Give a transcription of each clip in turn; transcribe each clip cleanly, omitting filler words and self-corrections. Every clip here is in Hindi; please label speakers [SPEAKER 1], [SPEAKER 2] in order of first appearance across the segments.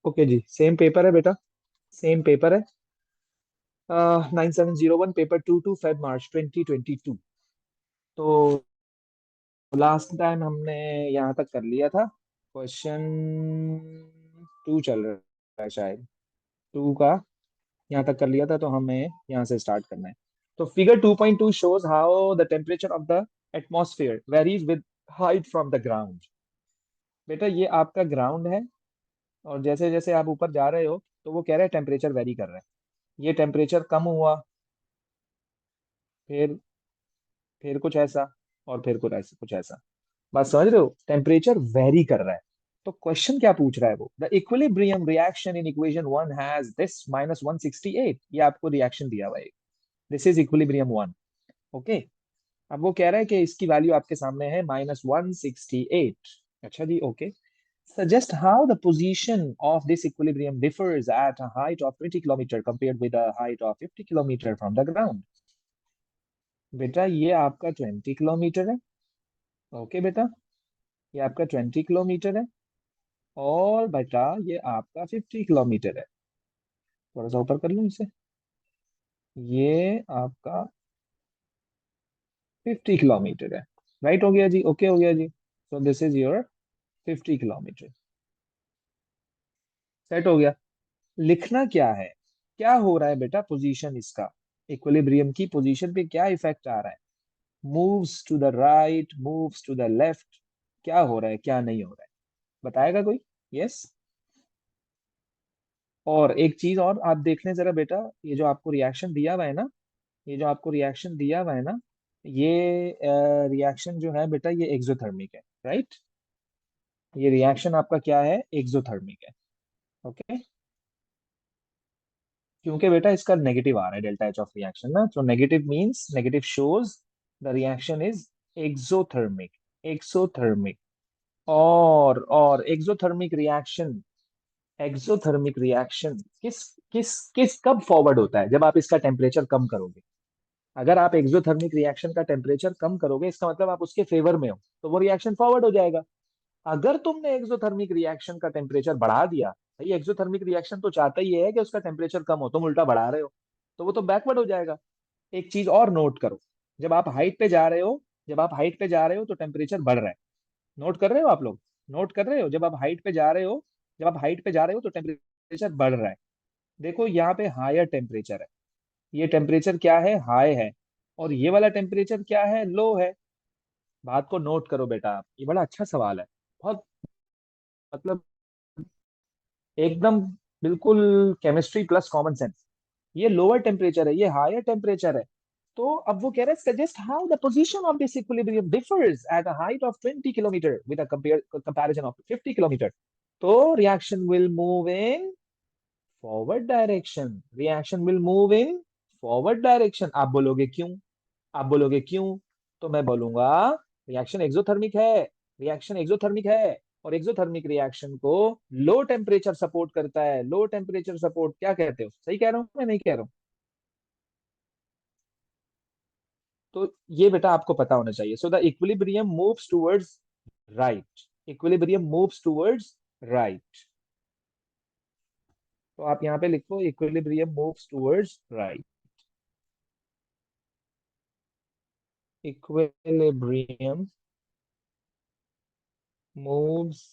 [SPEAKER 1] ओके जी, सेम पेपर है बेटा, सेम पेपर है। 9701 पेपर 2 Feb March 2022। तो लास्ट टाइम हमने यहाँ तक कर लिया था। क्वेश्चन 2 चल रहा है शायद, 2 का यहाँ तक कर लिया था, तो हमें यहाँ से स्टार्ट करना है। तो figure 2.2 shows how the temperature of the atmosphere varies with height from the ground। बेटा ये आपका ग्राउंड है, और जैसे जैसे आप ऊपर जा रहे हो तो वो कह रहा है टेम्परेचर वेरी कर रहा है। ये टेम्परेचर कम हुआ, फिर कुछ ऐसा, और फिर कुछ ऐसा। बात समझ रहे हो, टेम्परेचर वेरी कर रहा है। तो क्वेश्चन क्या पूछ रहा है वो, the equilibrium reaction in equation 1 has this -168। ये आपको रिएक्शन दिया हुआ है, दिस इज इक्विलिब्रियम 1। ओके, अब वो कह रहा है कि इसकी वैल्यू आपके सामने है -168। अच्छा जी, okay. Suggest how the position of this equilibrium differs at a height of 20 kilometer compared with a height of 50 kilometer from the ground। बेटा ये आपका 20 किलोमीटर है। ओके बेटा, ये आपका 20 किलोमीटर है, और बेटा ये आपका 50 किलोमीटर है। थोड़ा सा ऊपर कर लूँ इसे, ये आपका 50 किलोमीटर है। राइट हो गया जी, ओके हो गया जी। So this is your 50 kilometre. Set हो गया। लिखना क्या है, क्या हो रहा है बेटा, पोजीशन इसका, इक्विलिब्रियम की पोजीशन पे क्या इफेक्ट आ रहा है। Moves to the right, moves to the left, क्या हो रहा है क्या नहीं हो रहा है, बताएगा कोई। यस। और एक चीज और आप देख लें जरा बेटा, ये जो आपको रिएक्शन दिया हुआ है ना, ये जो आपको रिएक्शन दिया हुआ है ना, ये रिएक्शन जो है बेटा ये एक्सोथर्मिक है, राइट। ये रिएक्शन आपका क्या है, एक्सोथर्मिक है। ओके, क्योंकि बेटा इसका नेगेटिव आ रहा है डेल्टा एच ऑफ रिएक्शन ना, तो negative means negative shows the reaction is exothermic. Exothermic. और एक्सोथर्मिक रिएक्शन किस किस किस कब फॉरवर्ड होता है, जब आप इसका टेम्परेचर कम करोगे। अगर आप एक्सोथर्मिक रिएक्शन का टेम्परेचर कम करोगे, इसका मतलब आप उसके फेवर में हो, तो वो रिएक्शन फॉरवर्ड हो जाएगा। अगर तुमने एक्सोथर्मिक रिएक्शन का टेम्परेचर बढ़ा दिया, भाई एक्सोथर्मिक रिएक्शन तो चाहता ही है कि उसका टेम्परेचर कम हो, तुम उल्टा बढ़ा रहे हो, तो वो तो बैकवर्ड हो जाएगा। एक चीज और नोट करो, जब आप हाइट पे जा रहे हो, तो टेम्परेचर बढ़ रहा है। नोट कर रहे हो आप लोग, नोट कर रहे हो, जब आप हाइट पे जा रहे हो तो टेम्परेचर बढ़ रहा है। देखो यहाँ पे हायर टेम्परेचर है, ये टेम्परेचर क्या है, हाई है, और ये वाला टेम्परेचर क्या है, लो है। बात को नोट करो बेटा आप, ये बड़ा अच्छा सवाल है, बहुत, मतलब एकदम, बिल्कुल केमिस्ट्री प्लस कॉमन सेंस। ये लोअर टेम्परेचर है, ये हायर टेम्परेचर है। तो अब वो कह रहे हैं suggest how the position of this equilibrium differs at a height of 20 kilometre with a comparison of 50 kilometre. तो reaction will move in forward direction, reaction will move in forward direction. आप बोलोगे क्यों, आप बोलोगे क्यों, तो मैं बोलूंगा रिएक्शन एक्सोथर्मिक है, रिएक्शन एक्सोथर्मिक है, और एक्सोथर्मिक रिएक्शन को लो टेम्परेचर सपोर्ट करता है। लो टेम्परेचर सपोर्ट, क्या कहते हो, सही कह रहा हूं मैं नहीं कह रहा हूं। तो ये बेटा आपको पता होना चाहिए। So the equilibrium moves towards right, equilibrium moves towards right. तो आप यहाँ पे लिखो equilibrium moves towards right, equilibrium moves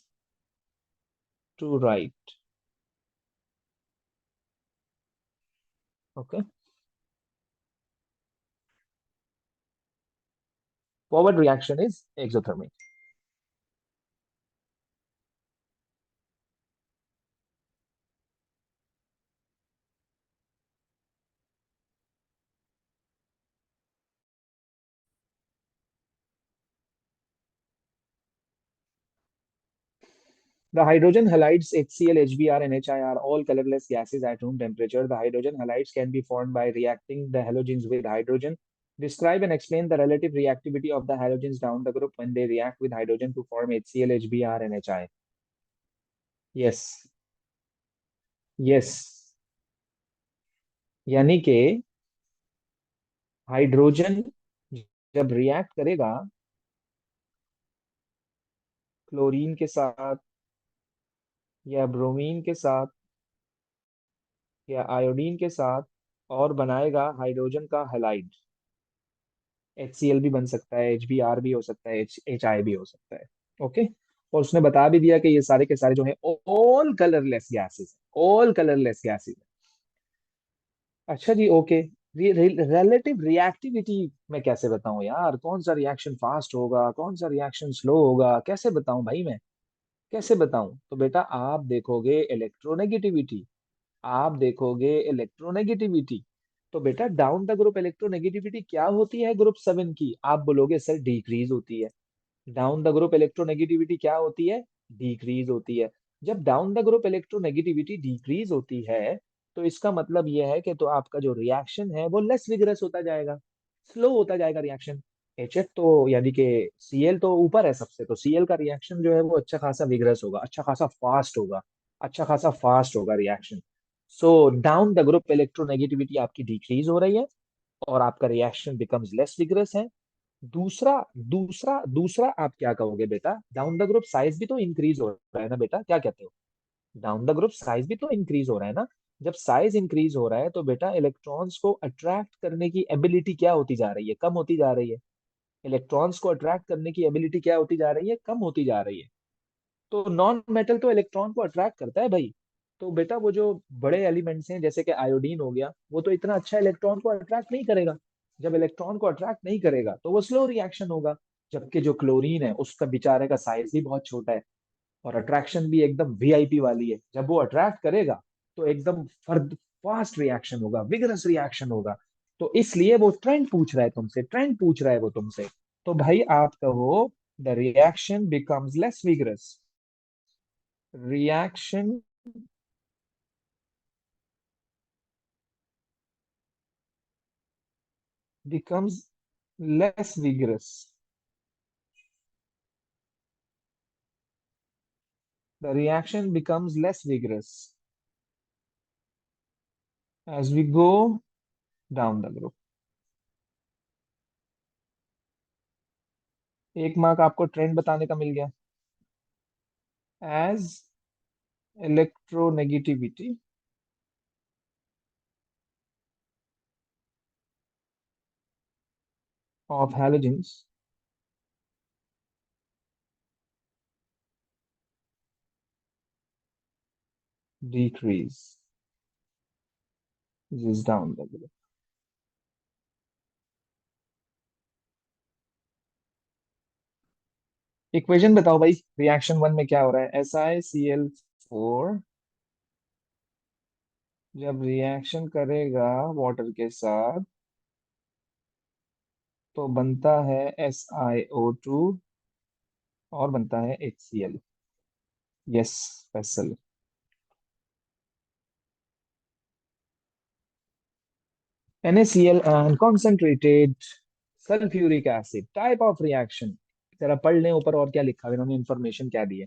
[SPEAKER 1] to right. Okay, forward reaction is exothermic। The hydrogen halides HCl, HBr, and HI are all colorless gases at room temperature. The hydrogen halides can be formed by reacting the halogens with hydrogen. Describe and explain the relative reactivity of the halogens down the group when they react with hydrogen to form HCl, HBr, and HI। Yes, yes, यानी कि हाइड्रोजन जब रिएक्ट करेगा क्लोरीन के साथ, या ब्रोमीन के साथ या आयोडीन के साथ और बनाएगा हाइड्रोजन का हैलाइड। HCl भी बन सकता है, HBr भी हो सकता है, HI भी हो सकता है। ओके। और उसने बता भी दिया कि ये सारे के सारे जो है all colourless gases, all colourless gases. अच्छा जी, ओके। रिलेटिव रिएक्टिविटी मैं कैसे बताऊं यार, कौन सा रिएक्शन फास्ट होगा, कौन सा रिएक्शन स्लो होगा, कैसे बताऊं भाई मैं, कैसे बताऊं? तो बेटा आप देखोगे इलेक्ट्रोनेगेटिविटी, आप देखोगे इलेक्ट्रोनेगेटिविटी। तो बेटा डाउन द ग्रुप इलेक्ट्रोनेगेटिविटी क्या होती है ग्रुप 7 की? आप बोलोगे सर डिक्रीज होती है। डाउन द ग्रुप इलेक्ट्रोनेगेटिविटी क्या होती है? डिक्रीज होती है। जब down the group electronegativity decrease होती है, तो इसका मतलब यह है कि तो आपका जो रिएक्शन है वो लेस विगरस होता जाएगा, स्लो होता जाएगा रिएक्शन। HF तो यानी कि Cl तो ऊपर है सबसे, तो Cl का रिएक्शन जो है वो अच्छा खासा विगरस होगा, अच्छा खासा फास्ट होगा, अच्छा खासा फास्ट होगा reaction. So down the group electronegativity आपकी डिक्रीज हो रही है और आपका रिएक्शन बिकम्स लेस विगरस है। दूसरा दूसरा दूसरा आप क्या कहोगे बेटा, डाउन द ग्रुप साइज भी तो इंक्रीज हो रहा है ना बेटा, क्या कहते हो? डाउन द ग्रुप साइज भी तो इंक्रीज हो रहा है ना। जब साइज इंक्रीज हो रहा है तो बेटा इलेक्ट्रॉन्स को अट्रैक्ट करने की एबिलिटी क्या होती जा रही है? कम होती जा रही है। इलेक्ट्रॉन्स को अट्रैक्ट करने की एबिलिटी क्या होती जा रही है? कम होती जा रही है। तो नॉन मेटल तो इलेक्ट्रॉन को अट्रैक्ट करता है भाई। तो बेटा वो जो बड़े एलिमेंट्स हैं जैसे कि आयोडीन हो गया, वो तो इतना अच्छा इलेक्ट्रॉन को अट्रैक्ट नहीं करेगा। जब इलेक्ट्रॉन को अट्रैक्ट नहीं करेगा तो वो स्लो रिएक्शन होगा। जबकि जो क्लोरीन है उसका बेचारे का साइज भी बहुत छोटा है और अट्रैक्शन भी एकदम VIP वाली है। जब वो अट्रैक्ट करेगा तो एकदम फर्द फास्ट रिएक्शन होगा, विगरस रिएक्शन होगा। तो इसलिए वो ट्रेंड पूछ रहा है तुमसे, ट्रेंड पूछ रहा है वो तुमसे। तो भाई आप कहो the reaction becomes less vigorous, reaction becomes less vigorous. The reaction becomes less vigorous as we go down the group. एक मार्क आपको ट्रेंड बताने का मिल गया। As electronegativity of halogens decrease is down the group. Equation बताओ भाई, रिएक्शन 1 में क्या हो रहा है? SiCl4 जब रिएक्शन करेगा वाटर के साथ तो बनता है SiO2 और बनता है HCl। Yes Faisal. NaCl and concentrated sulfuric acid type of reaction। जरा पढ़ लें ऊपर और क्या लिखा है, इन्होंने इंफॉर्मेशन क्या दी है।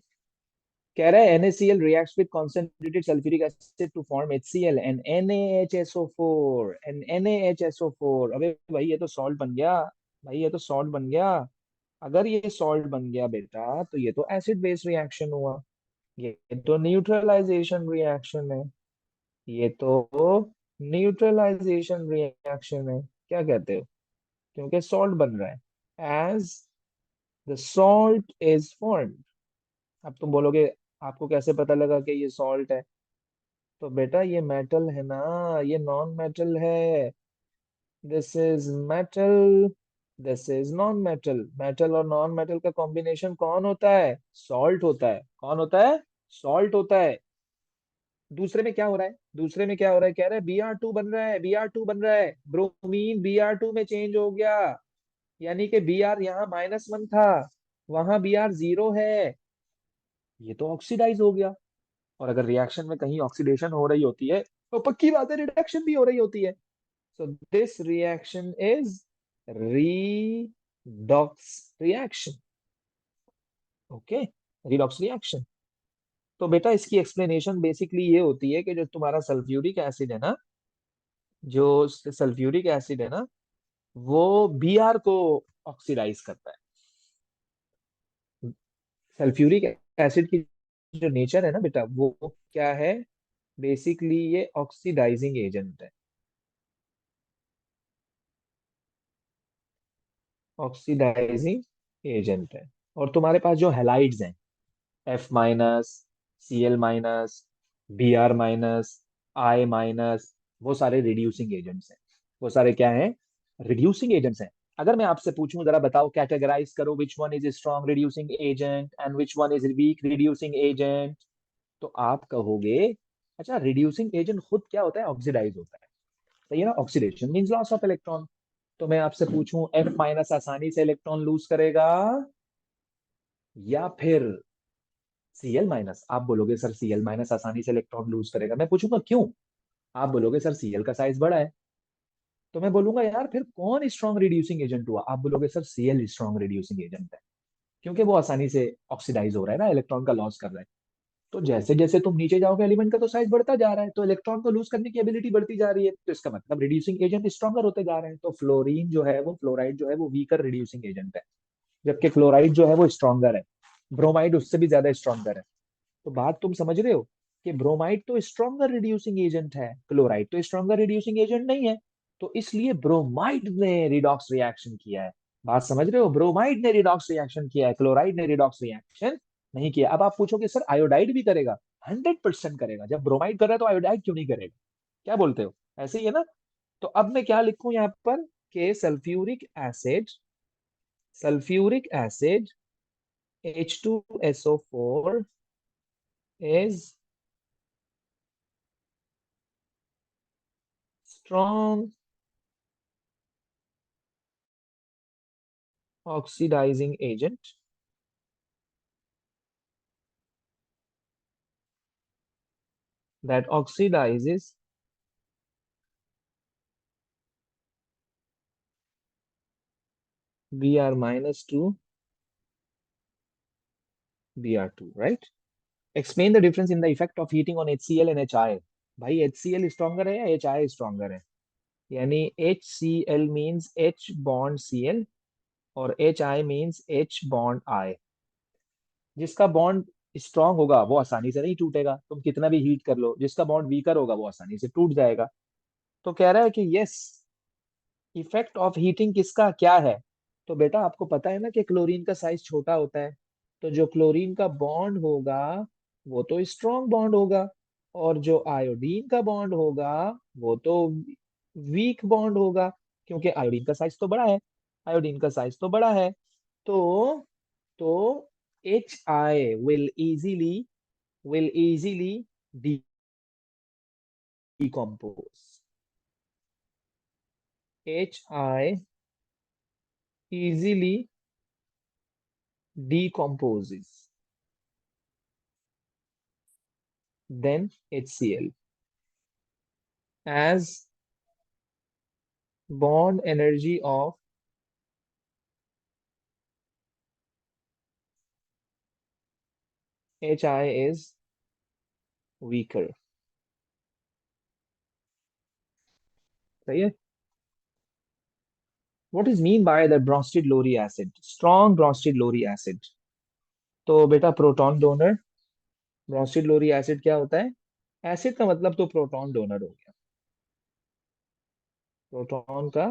[SPEAKER 1] कह रहा है NaCl reacts with concentrated sulfuric acid to form HCl and NaHSO4 and NaHSO4। अबे भाई ये तो सॉल्ट बन गया, भाई ये तो सॉल्ट बन गया। अगर ये सॉल्ट बन गया बेटा तो ये तो एसिड बेस रिएक्शन हुआ, ये तो न्यूट्रलाइजेशन रिएक्शन है, ये तो न्यूट्रलाइजेशन रिएक्शन है। क्या कहते हो? क्योंकि सॉल्ट बन रहा है। As the salt is formed. अब तुम बोलोगे आपको कैसे पता लगा कि ये सॉल्ट है? तो बेटा ये मेटल है ना, ये नॉन मेटल है। This is metal, this is non metal. Metal और नॉन मेटल का कॉम्बिनेशन कौन होता है? सॉल्ट होता है। कौन होता है? सॉल्ट होता है। दूसरे में क्या हो रहा है? दूसरे में क्या हो रहा है? कह रहा है Br2 बन रहा है, Br2 बन रहा है, ब्रोमीन Br2 में चेंज हो गया। यानी कि Br यहाँ -1 था, वहां Br0 है। ये तो ऑक्सीडाइज हो गया। और अगर रिएक्शन में कहीं ऑक्सीडेशन हो रही होती है तो पक्की बात है रिडक्शन भी हो रही होती है। So this reaction is redox reaction. Okay, redox reaction. तो बेटा इसकी एक्सप्लेनेशन बेसिकली ये होती है कि जो तुम्हारा सल्फ्यूरिक एसिड है ना, जो सल्फ्यूरिक एसिड है ना, वो Br को ऑक्सीडाइज करता है। सल्फ्यूरिक एसिड की जो नेचर है ना बेटा, वो क्या है? बेसिकली ये ऑक्सीडाइजिंग एजेंट है। ऑक्सीडाइजिंग एजेंट है। और तुम्हारे पास जो हैलाइड्स हैं, F-, Cl-, Br-, I-, वो सारे रिड्यूसिंग एजेंट्स हैं। वो सारे क्या हैं? रिड्यूसिंग एजेंट्स हैं। अगर मैं आपसे पूछूं, जरा बताओ, कैटेगराइज करो, which one is strong reducing agent and which one is weak reducing agent, तो आप कहोगे, अच्छा रिड्यूसिंग एजेंट खुद क्या होता है? ऑक्सीडाइज होता है। सही है ना? Oxidation means loss of electron. तो मैं आपसे पूछूं, F- आसानी से इलेक्ट्रॉन लूज करेगा या फिर Cl-? आप बोलोगे सर Cl- आसानी से इलेक्ट्रॉन लूज करेगा। मैं पूछूंगा क्यों? आप बोलोगे सर Cl का साइज बड़ा है। तो मैं बोलूंगा यार फिर कौन स्ट्रॉन्ग रिड्यूसिंग एजेंट हुआ? आप बोलोगे sir Cl strong reducing agent है, क्योंकि वो आसानी से ऑक्सीडाइज हो रहा है ना, इलेक्ट्रॉन का लॉस कर रहा है। तो जैसे जैसे तुम नीचे जाओगे, एलिमेंट का तो साइज बढ़ता जा रहा है, तो इलेक्ट्रॉन को लूज करने की एबिलिटी बढ़ती जा रही है, तो इसका मतलब रिड्यूसिंग एजेंट स्ट्रॉन्गर होते जा रहे हैं। तो फ्लोरीन जो है, वो फ्लोराइड जो है, वो वीकर रिड्यूसिंग एजेंट है, जबकि क्लोराइड जो है वो स्ट्रॉन्गर है। ब्रोमाइड उससे भी ज्यादा स्ट्रॉन्गर है। तो बात तुम समझ रहे हो कि ब्रोमाइड तो स्ट्रॉन्गर रिड्यूसिंग एजेंट है, क्लोराइड तो स्ट्रॉन्गर रिड्यूसिंग एजेंट नहीं है। तो इसलिए ब्रोमाइड ने रिडॉक्स रिएक्शन किया है। बात समझ रहे हो? ब्रोमाइड ने रिडॉक्स रिएक्शन किया है, क्लोराइड ने रिडॉक्स रिएक्शन नहीं किया। अब आप पूछोगे सर आयोडाइड भी करेगा? 100% करेगा। जब ब्रोमाइड कर रहा है तो आयोडाइड क्यों नहीं करेगा? क्या बोलते हो? ऐसे ही है ना? तो अब मैं क्या लिखूं यहाँ पर, कि sulphuric acid H2SO4 is strong oxidizing agent that oxidizes Br- to Br2, right? Explain the difference in the effect of heating on HCl and HI. भाई HCl स्ट्रॉन्गर है या HI स्ट्रॉन्गर है? यानी HCl means H bond Cl और HI means H bond I। जिसका बॉन्ड स्ट्रांग होगा वो आसानी से नहीं टूटेगा, तुम कितना भी हीट कर लो। जिसका बॉन्ड वीकर होगा वो आसानी से टूट जाएगा। तो कह रहा है कि यस, इफेक्ट ऑफ हीटिंग किसका क्या है? तो बेटा आपको पता है ना कि क्लोरीन का साइज छोटा होता है, तो जो क्लोरीन का बॉन्ड होगा वो तो स्ट्रॉन्ग बॉन्ड होगा, और जो आयोडीन का बॉन्ड होगा वो तो वीक बॉन्ड होगा, क्योंकि आयोडीन का साइज तो बड़ा है। आयोडीन का साइज तो बड़ा है। तो तो HI will easily decompose. HI easily decomposes than HCl, as bond energy of HI is weaker. सही है? What is mean by the Bronsted Lowry acid? Strong Bronsted Lowry acid. तो बेटा प्रोटॉन डोनर। ब्रोंस्टेड लोरी एसिड क्या होता है? एसिड का मतलब तो प्रोटॉन डोनर हो गया। प्रोटॉन का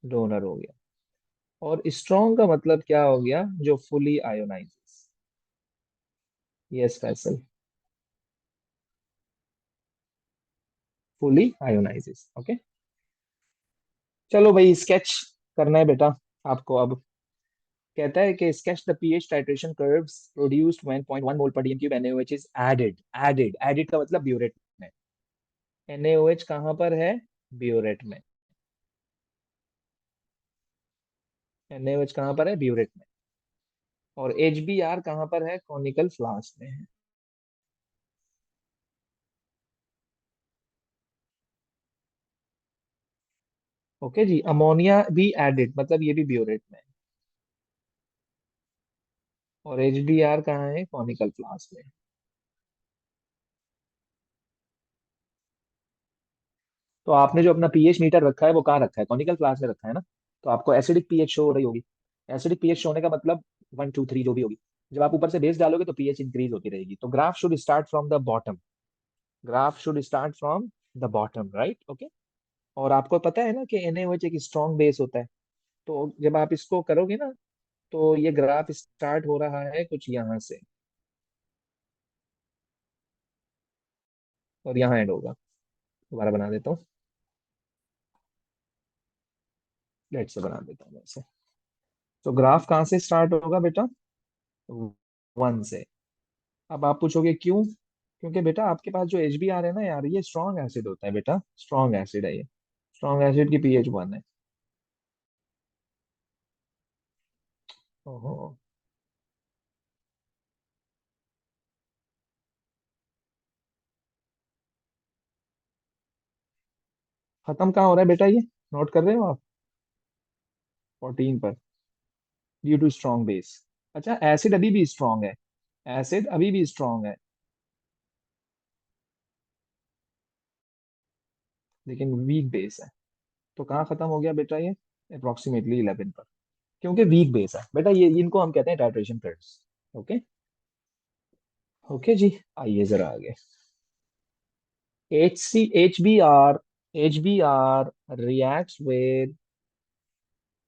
[SPEAKER 1] डोनर हो गया। और स्ट्रॉन्ग का मतलब क्या हो गया? जो fully ionises. Yes Faisal, fully ionises. Okay, चलो भाई स्केच करना है बेटा आपको अब। कहता है कि sketch the pH titration curves produced when 0.1 mole per dm cube NaOH is added. Added का मतलब ब्यूरेट में। NaOH कहाँ पर है? ब्यूरेट में। NaOH कहाँ पर है? ब्यूरेट में। और HBr कहाँ पर है? कॉनिकल फ्लास्क में है। ओके जी, अमोनिया भी एडेड, मतलब ये भी ब्यूरेट में है। और HBr कहाँ है? कॉनिकल फ्लास्क में। तो आपने जो अपना पीएच मीटर रखा है वो कहाँ रखा है? कॉनिकल फ्लास्क में रखा है ना? तो आपको एसिडिक पीएच शो हो रही होगी। एसिडिक पीएच शो होने का मतलब 1 2 3 जो भी होगी। जब आप ऊपर से बेस डालोगे तो पीएच इंक्रीज होती रहेगी। तो graph should start from the bottom, graph should start from the bottom, right, okay. और आपको पता है ना कि NaOH एक स्ट्रॉन्ग बेस होता है। तो जब आप इसको करोगे ना, तो ये ग्राफ स्टार्ट हो रहा है कुछ यहाँ से और यहाँ एंड होगा। दोबारा बना देता हूँ, लेट से बना देता हूँ मैं इसे। तो ग्राफ कहाँ से स्टार्ट होगा बेटा? 1 से। अब आप पूछोगे क्यों? क्योंकि बेटा आपके पास जो HBr है ना यार, ये स्ट्रॉन्ग एसिड होता है बेटा, स्ट्रॉन्ग एसिड है ये। स्ट्रॉन्ग एसिड की पीएच 1 है। ओहो। खत्म कहाँ हो रहा है बेटा ये? नोट कर रहे हो आप? 14 पर, ड्यू टू स्ट्रॉन्ग बेस। अच्छा, एसिड अभी भी स्ट्रॉन्ग है, एसिड अभी भी स्ट्रॉन्ग है, लेकिन वीक बेस है। तो कहाँ खत्म हो गया बेटा ये? अप्रोक्सीमेटली 11 पर, क्योंकि वीक बेस है बेटा। ये इनको हम कहते हैं टाइट्रेशन पीरियड्स। ओके। ओके जी, आइए जरा आगे। HBr reacts with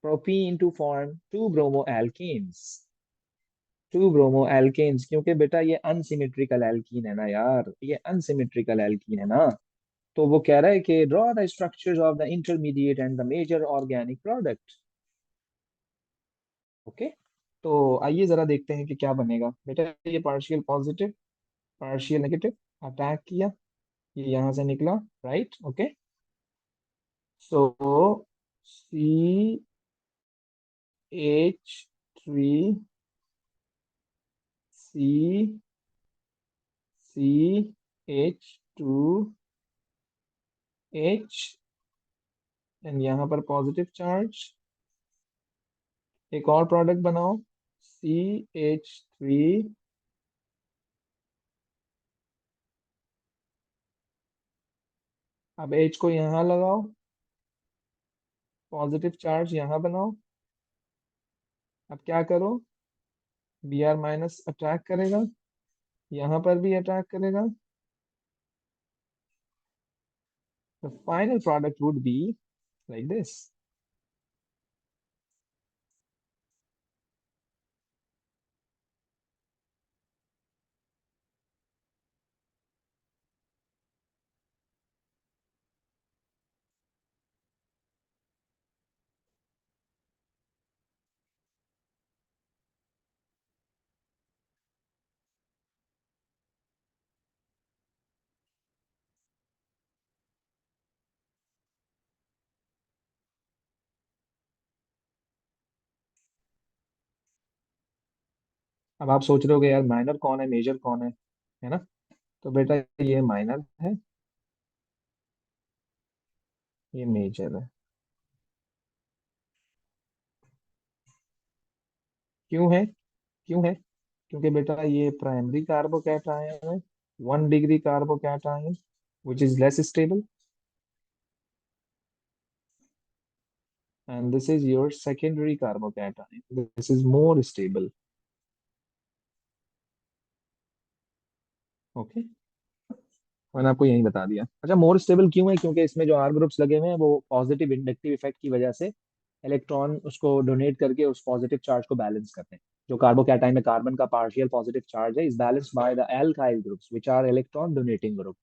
[SPEAKER 1] propene to form two bromoalkenes। Two bromo alkenes, क्योंकि बेटा ये अनसिमेट्रिकल एल्कीन है ना यार, ये अनसिमेट्रिकल एल्कीन है ना। तो वो कह रहा है कि draw the structures of the intermediate and the major organic product. Okay. तो आइए जरा देखते हैं कि क्या बनेगा बेटा। ये partial positive, partial negative, attack किया, ये यहां से निकला, right, okay. So CH3, CH2H, and यहाँ पर पॉजिटिव चार्ज। एक और प्रोडक्ट बनाओ, CH3। अब H को यहाँ लगाओ, पॉजिटिव चार्ज यहाँ बनाओ। अब क्या करो, Br- अटैक करेगा, यहाँ पर भी अटैक करेगा। The final product would be like this. अब आप सोच रहे हो कि यार माइनर कौन है, मेजर कौन है ना? तो बेटा ये माइनर है, ये मेजर है। क्यों है? क्यों है? क्योंकि बेटा ये प्राइमरी कार्बोकैटायन है, 1 degree carbocation, which is less stable, and this is your secondary carbocation, this is more stable। Okay. मैंने आपको यही बता दिया। अच्छा, मोर स्टेबल क्यों है? क्योंकि इसमें जो R ग्रुप्स लगे हुए हैं वो पॉजिटिव इंडक्टिव इफेक्ट की वजह से इलेक्ट्रॉन उसको डोनेट करके उस पॉजिटिव चार्ज को बैलेंस करते हैं। जो कार्बोकैटायन में कार्बन का पार्शियल पॉजिटिव चार्ज है is balanced by the alkyl groups which are electron donating group.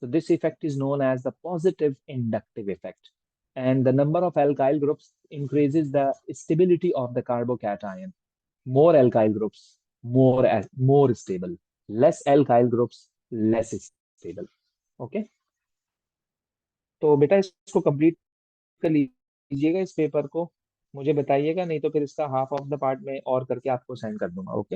[SPEAKER 1] So this effect is known as the positive inductive effect. And the number of alkyl groups increases the stability of the carbocation. More alkyl groups, more stable. Less alkyl groups, less stable. Okay? तो बेटा इसको कंप्लीट कर लीजिएगा इस पेपर को, मुझे बताइएगा, नहीं तो फिर इसका हाफ ऑफ द पार्ट में और करके आपको सेंड कर दूंगा। ओके।